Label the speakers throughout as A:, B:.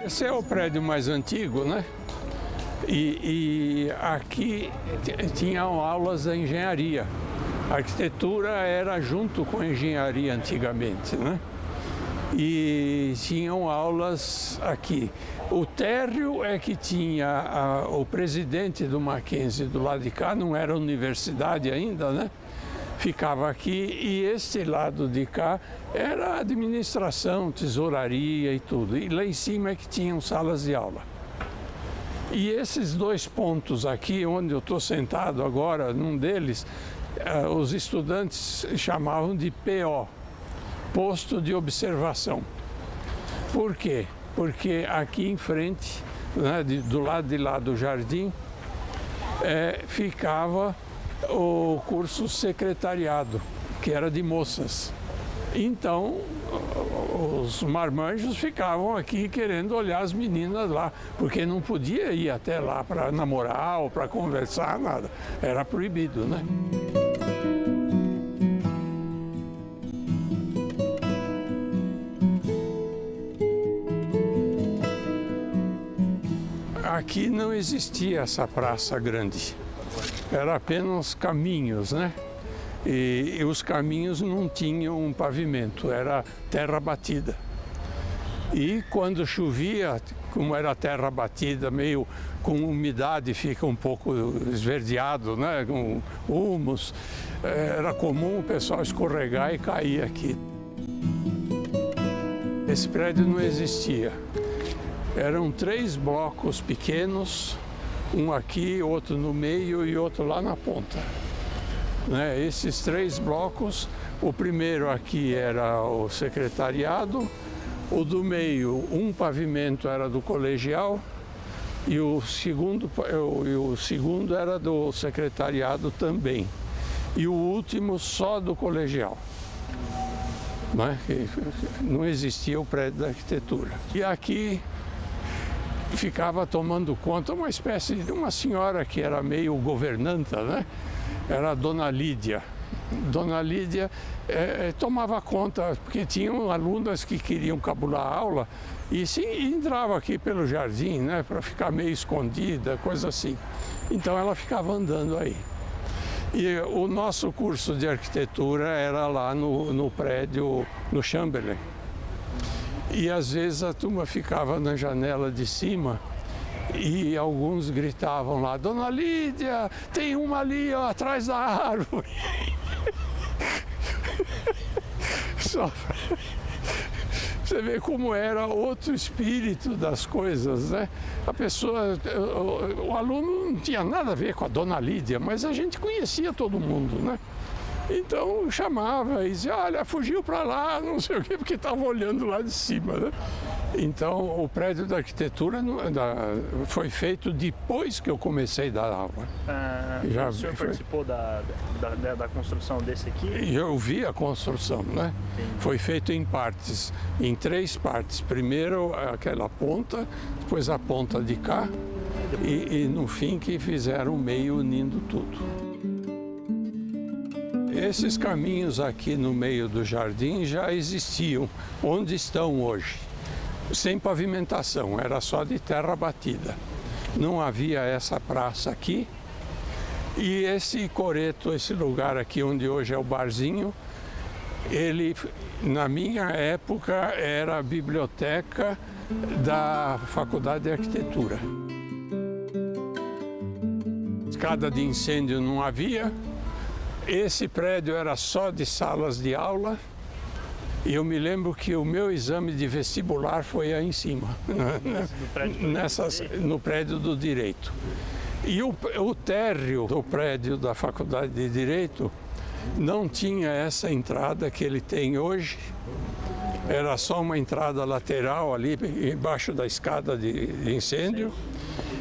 A: Esse é o prédio mais antigo, né? E aqui tinham aulas da engenharia. A arquitetura era junto com a engenharia antigamente, né? E tinham aulas aqui. O térreo é que tinha o presidente do Mackenzie do lado de cá, não era universidade ainda, né? Ficava aqui, e este lado de cá era administração, tesouraria e tudo. E lá em cima é que tinham salas de aula. E esses dois pontos aqui, onde eu estou sentado agora, num deles, os estudantes chamavam de PO, posto de observação. Por quê? Porque aqui em frente, né, do lado de lá do jardim, ficava o curso secretariado, que era de moças. Então, os marmanjos ficavam aqui querendo olhar as meninas lá, porque não podia ir até lá para namorar ou para conversar, nada. Era proibido, né? Aqui não existia essa praça grande, era apenas caminhos, né? E os caminhos não tinham um pavimento, era terra batida. E quando chovia, como era terra batida, meio com umidade, fica um pouco esverdeado, né? Com humus, era comum o pessoal escorregar e cair aqui. Esse prédio não existia. Eram 3 blocos pequenos, um aqui, outro no meio e outro lá na ponta. Né? Esses 3 blocos, o primeiro aqui era o secretariado, o do meio, um pavimento era do colegial e o segundo era do secretariado também. E o último só do colegial. Né? Não existia o prédio da arquitetura. E aqui ficava tomando conta uma espécie de uma senhora que era meio governanta, né? Era a Dona Lídia. Dona Lídia tomava conta, porque tinham alunas que queriam cabular a aula e entrava aqui pelo jardim, né? Para ficar meio escondida, coisa assim. Então ela ficava andando aí. E o nosso curso de arquitetura era lá no prédio, no Chamberlain. E às vezes a turma ficava na janela de cima e alguns gritavam lá: Dona Lídia, tem uma ali, ó, atrás da árvore. Só pra você ver como era outro espírito das coisas, né? A pessoa, o aluno não tinha nada a ver com a Dona Lídia, mas a gente conhecia todo mundo, né? Então chamava e dizia: olha, fugiu para lá, não sei o quê, porque estava olhando lá de cima, né? Então o prédio da arquitetura foi feito depois que eu comecei a dar aula.
B: O senhor participou da construção desse aqui?
A: Eu vi a construção, né?
B: Entendi.
A: Foi feito em partes, em 3 partes. Primeiro aquela ponta, depois a ponta de cá e no fim que fizeram o meio unindo tudo. Esses caminhos aqui no meio do jardim já existiam, onde estão hoje, sem pavimentação, era só de terra batida. Não havia essa praça aqui e esse coreto, esse lugar aqui onde hoje é o barzinho, ele, na minha época, era a biblioteca da Faculdade de Arquitetura. Escada de incêndio não havia. Esse prédio era só de salas de aula e eu me lembro que o meu exame de vestibular foi aí em cima, no prédio do Direito. E o térreo do prédio da Faculdade de Direito não tinha essa entrada que ele tem hoje, era só uma entrada lateral ali embaixo da escada de incêndio.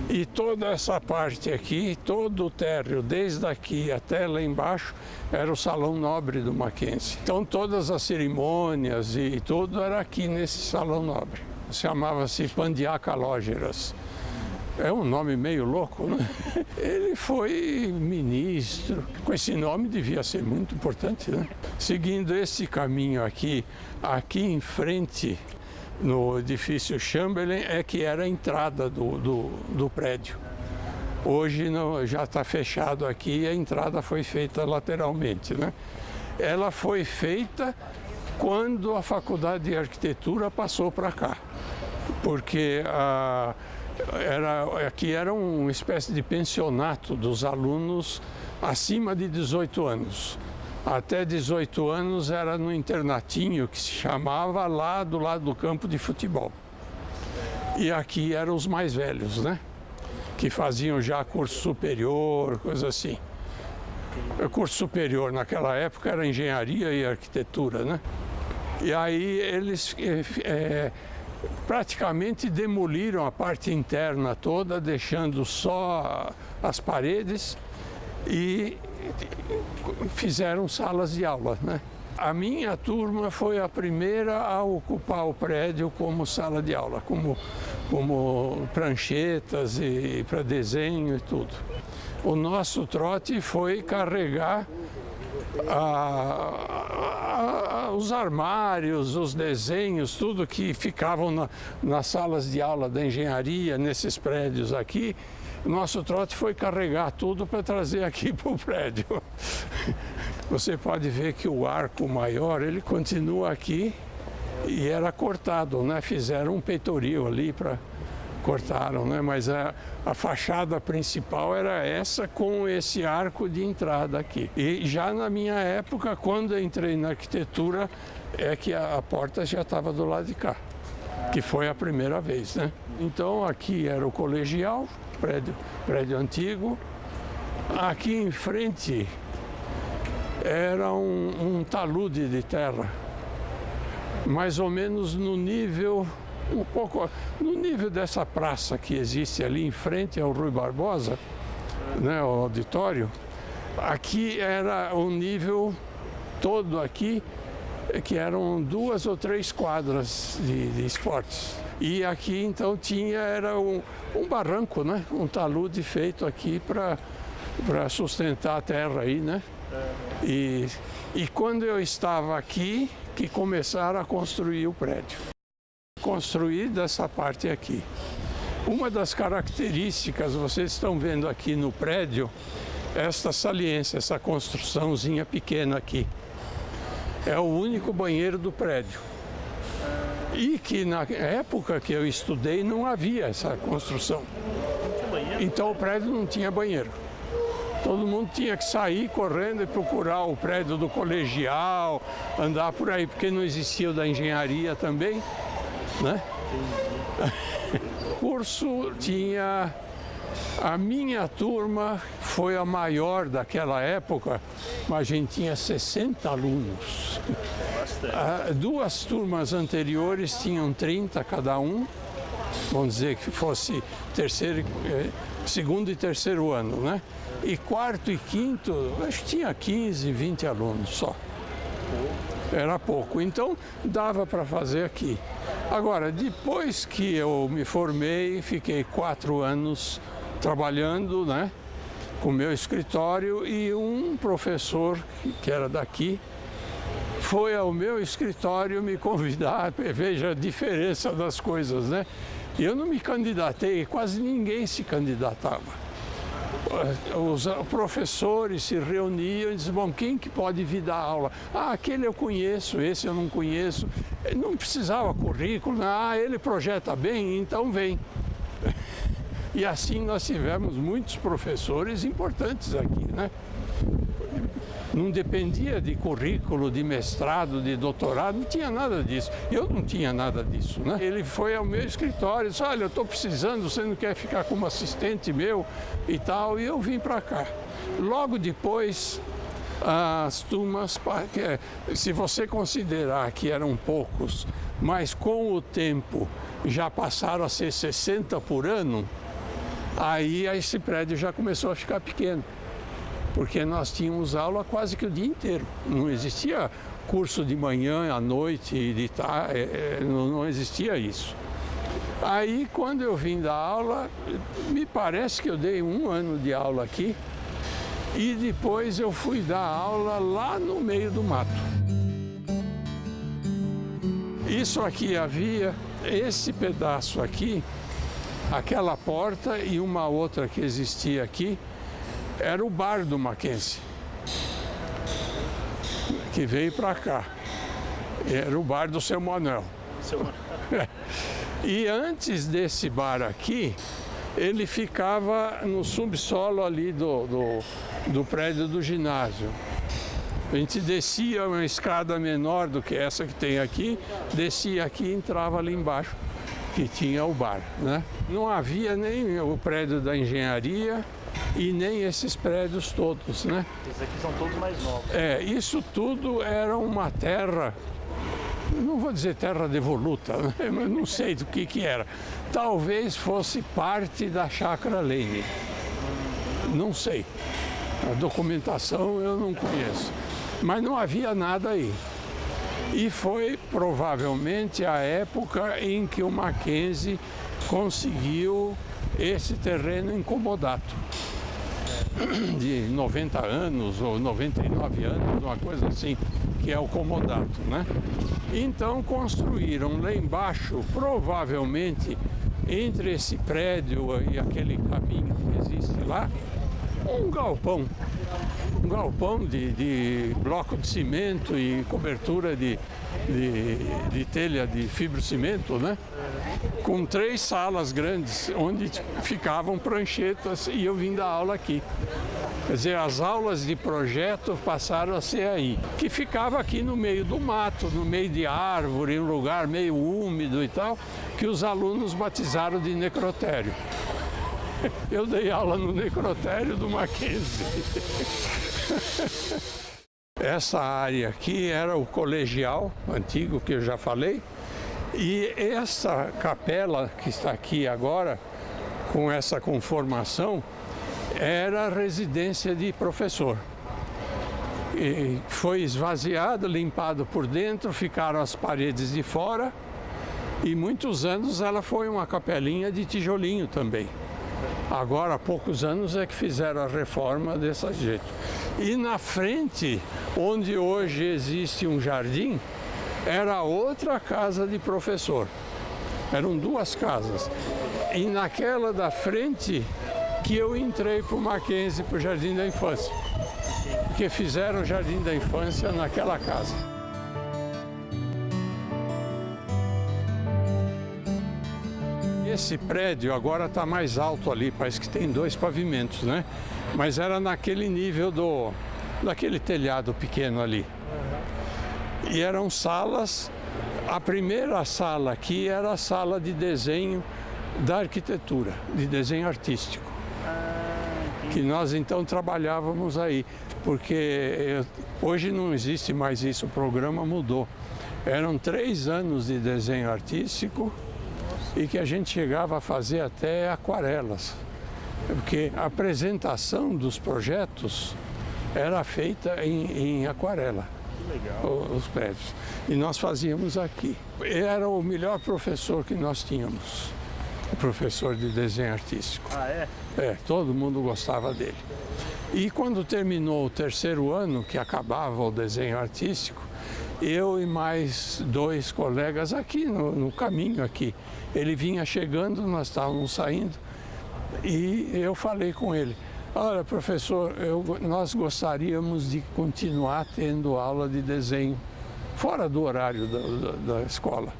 A: E toda essa parte aqui, todo o térreo, desde aqui até lá embaixo, era o Salão Nobre do Mackenzie. Então todas as cerimônias e tudo era aqui nesse Salão Nobre. Chamava-se Pandiacalógeras. É um nome meio louco, né? Ele foi ministro. Com esse nome devia ser muito importante, né? Seguindo esse caminho aqui em frente no edifício Chamberlain é que era a entrada do prédio. Hoje já está fechado aqui e a entrada foi feita lateralmente, né? Ela foi feita quando a Faculdade de Arquitetura passou para cá, porque aqui era uma espécie de pensionato dos alunos acima de 18 anos. Até 18 anos era no internatinho, que se chamava, lá do lado do campo de futebol. E aqui eram os mais velhos, né? Que faziam já curso superior, coisa assim. O curso superior naquela época era engenharia e arquitetura, né? E aí eles praticamente demoliram a parte interna toda, deixando só as paredes e fizeram salas de aula, né? A minha turma foi a primeira a ocupar o prédio como sala de aula, como pranchetas e para desenho e tudo. O nosso trote foi carregar os armários, os desenhos, tudo que ficavam nas salas de aula da engenharia, nesses prédios aqui. O nosso trote foi carregar tudo para trazer aqui para o prédio. Você pode ver que o arco maior, ele continua aqui e era cortado, né? Fizeram um peitoril ali para... cortaram, né? Mas a fachada principal era essa com esse arco de entrada aqui. E já na minha época, quando eu entrei na arquitetura, é que a porta já estava do lado de cá, que foi a primeira vez, né? Então aqui era o colegial, prédio antigo. Aqui em frente era um talude de terra, mais ou menos no nível... um pouco no nível dessa praça que existe ali em frente ao Rui Barbosa, né, o auditório. Aqui era o nível todo aqui, que eram 2 ou 3 quadras de esportes. E aqui então era um barranco, né, um talude feito aqui para sustentar a terra aí, né? E quando eu estava aqui, que começaram a construir o prédio. Construir dessa parte aqui. Uma das características, vocês estão vendo aqui no prédio, esta saliência, essa construçãozinha pequena aqui. É o único banheiro do prédio. E que na época que eu estudei não havia essa construção. Então o prédio não tinha banheiro. Todo mundo tinha que sair correndo e procurar o prédio do colegial, andar por aí, porque não existia o da engenharia também, né? O curso tinha... A minha turma foi a maior daquela época, mas a gente tinha 60 alunos. Duas turmas anteriores tinham 30 cada um, vamos dizer que fosse segundo e terceiro ano, né? E quarto e quinto, acho que tinha 15, 20 alunos só. Era pouco, então dava para fazer aqui. Agora, depois que eu me formei, fiquei 4 anos trabalhando, né, com o meu escritório, e um professor que era daqui foi ao meu escritório me convidar. Veja a diferença das coisas, né? Eu não me candidatei, quase ninguém se candidatava. Os professores se reuniam e diziam, bom, quem que pode vir dar aula? Ah, aquele eu conheço, esse eu não conheço. Não precisava currículo, ele projeta bem, então vem. E assim nós tivemos muitos professores importantes aqui, né? Não dependia de currículo, de mestrado, de doutorado, não tinha nada disso. Eu não tinha nada disso, né? Ele foi ao meu escritório e disse, olha, eu estou precisando, você não quer ficar como assistente meu e tal, e eu vim para cá. Logo depois, as turmas, se você considerar que eram poucos, mas com o tempo já passaram a ser 60 por ano, aí esse prédio já começou a ficar pequeno. Porque nós tínhamos aula quase que o dia inteiro. Não existia curso de manhã, à noite, de tarde, não existia isso. Aí, quando eu vim dar aula, me parece que eu dei 1 ano de aula aqui e depois eu fui dar aula lá no meio do mato. Isso aqui havia, esse pedaço aqui, aquela porta e uma outra que existia aqui, era o bar do Mackenzie, que veio para cá. Era o bar do seu Manuel. E antes desse bar aqui, ele ficava no subsolo ali do prédio do ginásio. A gente descia uma escada menor do que essa que tem aqui, descia aqui e entrava ali embaixo, que tinha o bar, né? Não havia nem o prédio da engenharia e nem esses prédios todos, né?
B: Esses aqui são todos mais novos.
A: Isso tudo era uma terra, não vou dizer terra devoluta, né? Mas não sei do que era. Talvez fosse parte da Chácara Lane, não sei. A documentação eu não conheço, mas não havia nada aí. E foi provavelmente a época em que o Mackenzie conseguiu esse terreno incomodato, de 90 anos ou 99 anos, uma coisa assim, que é o comodato, né? Então construíram lá embaixo, provavelmente entre esse prédio e aquele caminho que existe lá, um galpão de bloco de cimento e cobertura de telha de fibrocimento, né? Com 3 salas grandes, onde ficavam pranchetas e eu vim dar aula aqui. Quer dizer, as aulas de projeto passaram a ser aí, que ficava aqui no meio do mato, no meio de árvore, um lugar meio úmido e tal, que os alunos batizaram de necrotério. Eu dei aula no necrotério do Mackenzie. Essa área aqui era o colegial antigo, que eu já falei, e essa capela que está aqui agora, com essa conformação, era a residência de professor. E foi esvaziado, limpado por dentro, ficaram as paredes de fora, e muitos anos ela foi uma capelinha de tijolinho também. Agora, há poucos anos é que fizeram a reforma desse jeito. E na frente, onde hoje existe um jardim, era outra casa de professor. Eram 2 casas. E naquela da frente que eu entrei para o Mackenzie, para o Jardim da Infância. Porque fizeram o Jardim da Infância naquela casa. Esse prédio agora está mais alto ali, parece que tem 2 pavimentos, né? Mas era naquele nível daquele telhado pequeno ali. E eram salas, a primeira sala aqui era a sala de desenho da arquitetura, de desenho artístico. Que nós então trabalhávamos aí, porque hoje não existe mais isso, o programa mudou. Eram 3 anos de desenho artístico, e que a gente chegava a fazer até aquarelas, porque a apresentação dos projetos era feita em aquarela.
B: Que legal.
A: Os prédios. E nós fazíamos aqui. Era o melhor professor que nós tínhamos, o professor de desenho artístico.
B: Ah, é?
A: Todo mundo gostava dele. E quando terminou o 3º ano, que acabava o desenho artístico, eu e mais 2 colegas aqui no caminho aqui. Ele vinha chegando, nós estávamos saindo e eu falei com ele: olha, professor, nós gostaríamos de continuar tendo aula de desenho fora do horário da escola.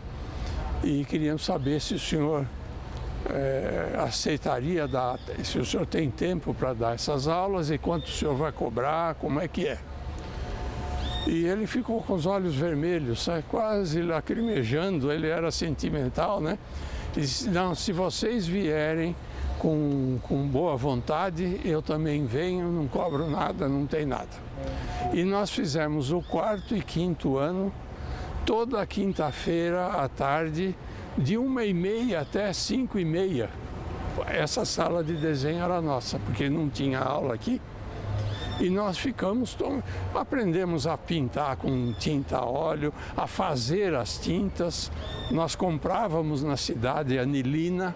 A: E queríamos saber se o senhor aceitaria dar, se o senhor tem tempo para dar essas aulas e quanto o senhor vai cobrar, como é que é. E ele ficou com os olhos vermelhos, sabe? Quase lacrimejando, ele era sentimental, né? E disse: não, se vocês vierem com boa vontade, eu também venho, não cobro nada, não tem nada. E nós fizemos o 4º e 5º ano, toda quinta-feira à tarde, de 1h30 até 5h30. Essa sala de desenho era nossa, porque não tinha aula aqui. E nós aprendemos a pintar com tinta a óleo, a fazer as tintas. Nós comprávamos na cidade anilina,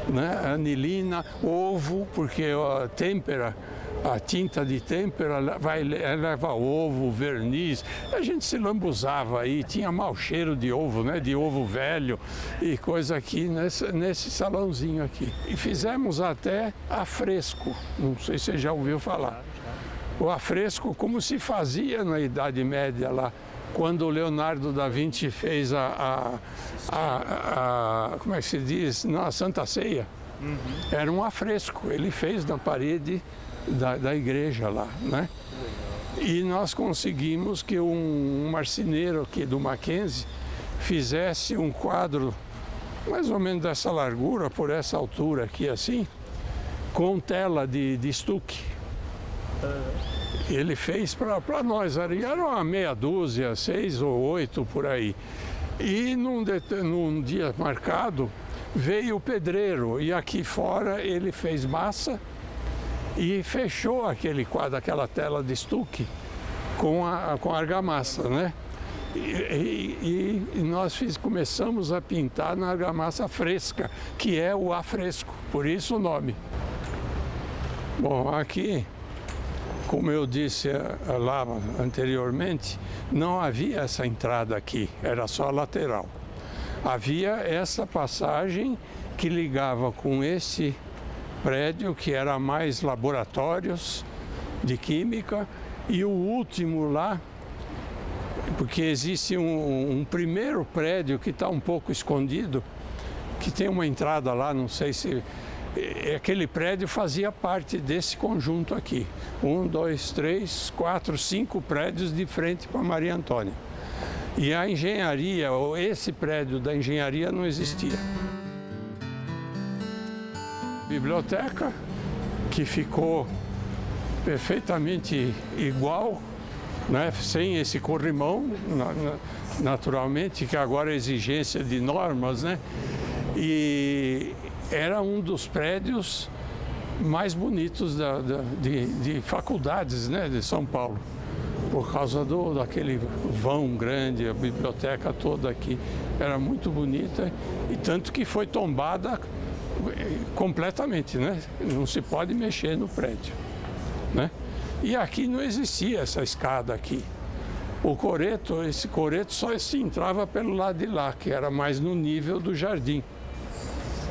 A: né? Anilina, ovo, porque a têmpera a tinta de têmpera leva ovo, verniz. A gente se lambuzava aí, tinha mau cheiro de ovo, né? De ovo velho e coisa aqui nesse salãozinho aqui. E fizemos até afresco, não sei se você já ouviu falar. O afresco como se fazia na Idade Média lá, quando o Leonardo da Vinci fez como é que se diz? Na Santa Ceia. Era um afresco, ele fez na parede da igreja lá, né? E nós conseguimos que um marceneiro aqui do Mackenzie fizesse um quadro mais ou menos dessa largura, por essa altura aqui assim, com tela de estuque. Ele fez para nós, era uma meia dúzia, 6 ou 8 por aí. E num dia marcado veio o pedreiro e aqui fora ele fez massa e fechou aquele quadro, aquela tela de estuque com argamassa, né? E nós começamos a pintar na argamassa fresca, que é o afresco, por isso o nome. Bom, aqui, como eu disse lá anteriormente, não havia essa entrada aqui, era só lateral. Havia essa passagem que ligava com esse prédio, que era mais laboratórios de química, e o último lá, porque existe um primeiro prédio que está um pouco escondido, que tem uma entrada lá, não sei se... Aquele prédio fazia parte desse conjunto aqui. 1, 2, 3, 4, 5 prédios de frente para Maria Antônia. E a engenharia, ou esse prédio da engenharia não existia. Biblioteca, que ficou perfeitamente igual, né? Sem esse corrimão, naturalmente, que agora é exigência de normas, né? E era um dos prédios mais bonitos de faculdades, né, de São Paulo, por causa daquele vão grande, a biblioteca toda aqui era muito bonita, e tanto que foi tombada completamente, né? Não se pode mexer no prédio, né? E aqui não existia essa escada aqui. Esse coreto só se entrava pelo lado de lá, que era mais no nível do jardim.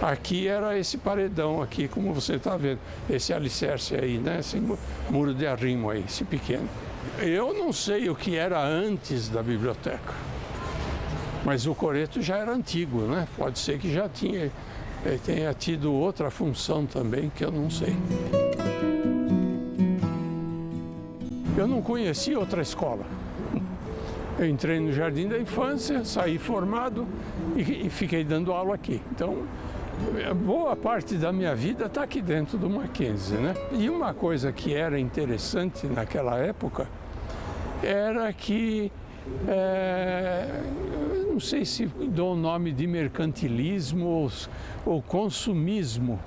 A: Aqui era esse paredão aqui, como você está vendo, esse alicerce aí, né? Esse muro de arrimo aí, esse pequeno. Eu não sei o que era antes da biblioteca, mas o coreto já era antigo, né? Pode ser que já tenha tido outra função também, que eu não sei. Eu não conhecia outra escola. Eu entrei no Jardim da Infância, saí formado e fiquei dando aula aqui. Então, boa parte da minha vida está aqui dentro do Mackenzie, né? E uma coisa que era interessante naquela época era que, não sei se dou o nome de mercantilismo ou consumismo,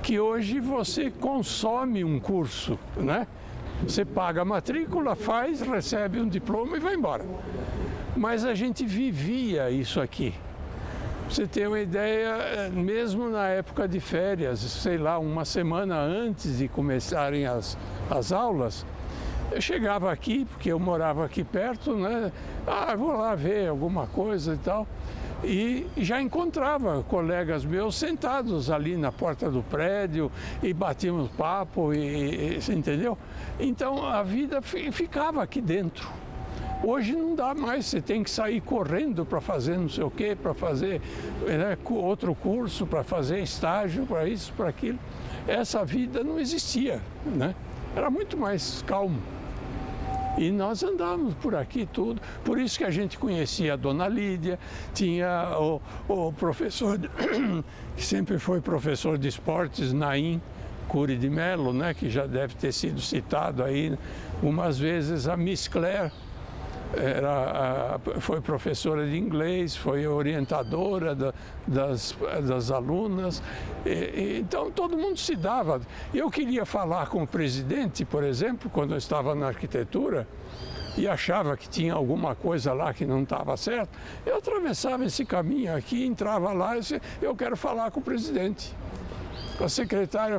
A: que hoje você consome um curso, né? Você paga a matrícula, faz, recebe um diploma e vai embora. Mas a gente vivia isso aqui. Você tem uma ideia, mesmo na época de férias, sei lá, uma semana antes de começarem as aulas, eu chegava aqui, porque eu morava aqui perto, né? Vou lá ver alguma coisa e tal. E já encontrava colegas meus sentados ali na porta do prédio e batíamos papo, você entendeu? Então a vida ficava aqui dentro. Hoje não dá mais, você tem que sair correndo para fazer não sei o quê, para fazer outro curso, para fazer estágio, para isso, para aquilo. Essa vida não existia, né? Era muito mais calmo. E nós andávamos por aqui tudo, por isso que a gente conhecia a Dona Lídia, tinha o professor, que sempre foi professor de esportes, Naim Cury de Mello, né, que já deve ter sido citado aí umas vezes, a Miss Claire, foi professora de inglês, foi orientadora das alunas, então todo mundo se dava. Eu queria falar com o presidente, por exemplo, quando eu estava na arquitetura, e achava que tinha alguma coisa lá que não estava certo, eu atravessava esse caminho aqui, entrava lá e disse, eu quero falar com o presidente. A secretária,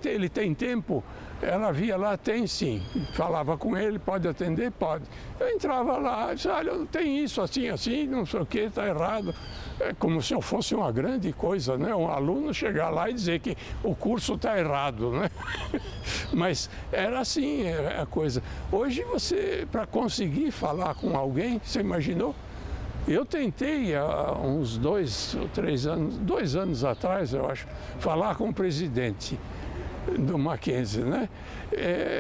A: ele tem tempo? Ela via lá, tem sim. Falava com ele, pode atender? Pode. Eu entrava lá, disse, olha, tem isso assim, assim, não sei o que, está errado. É como se eu fosse uma grande coisa, né? Um aluno chegar lá e dizer que o curso está errado, né? Mas era assim a coisa. Hoje você, para conseguir falar com alguém, você imaginou? Eu tentei há uns 2 anos atrás, eu acho, falar com o presidente do Mackenzie, né?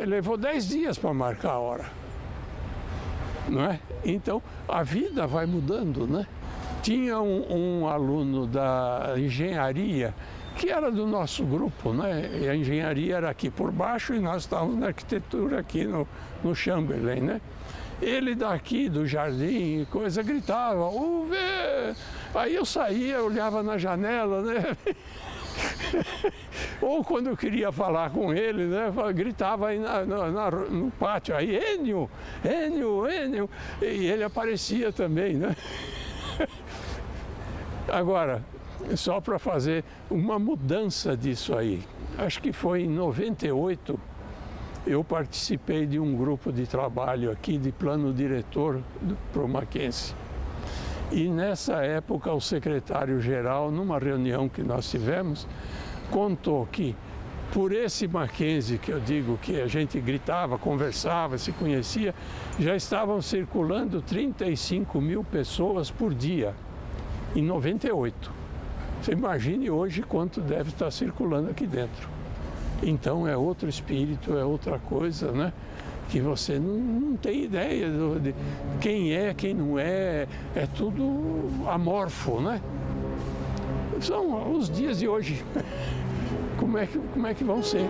A: Levou 10 dias para marcar a hora, não é? Então, a vida vai mudando, né? Tinha um aluno da engenharia que era do nosso grupo, né? E a engenharia era aqui por baixo e nós estávamos na arquitetura aqui no Chamberlain, né? Ele daqui do jardim, coisa, gritava, Uwe! Aí eu saía, olhava na janela, né? Ou quando eu queria falar com ele, né? Gritava aí no pátio, aí, Enio, Enio, Enio! E ele aparecia também, né? Agora, só para fazer uma mudança disso aí, acho que foi em 98, eu participei de um grupo de trabalho aqui de plano diretor para o Mackenzie. E nessa época o secretário-geral, numa reunião que nós tivemos, contou que por esse Mackenzie, que eu digo que a gente gritava, conversava, se conhecia, já estavam circulando 35 mil pessoas por dia, em 98. Você imagine hoje quanto deve estar circulando aqui dentro. Então é outro espírito, é outra coisa, né? Que você não tem ideia de quem é, quem não é tudo amorfo, né? São os dias de hoje. Como é que vão ser?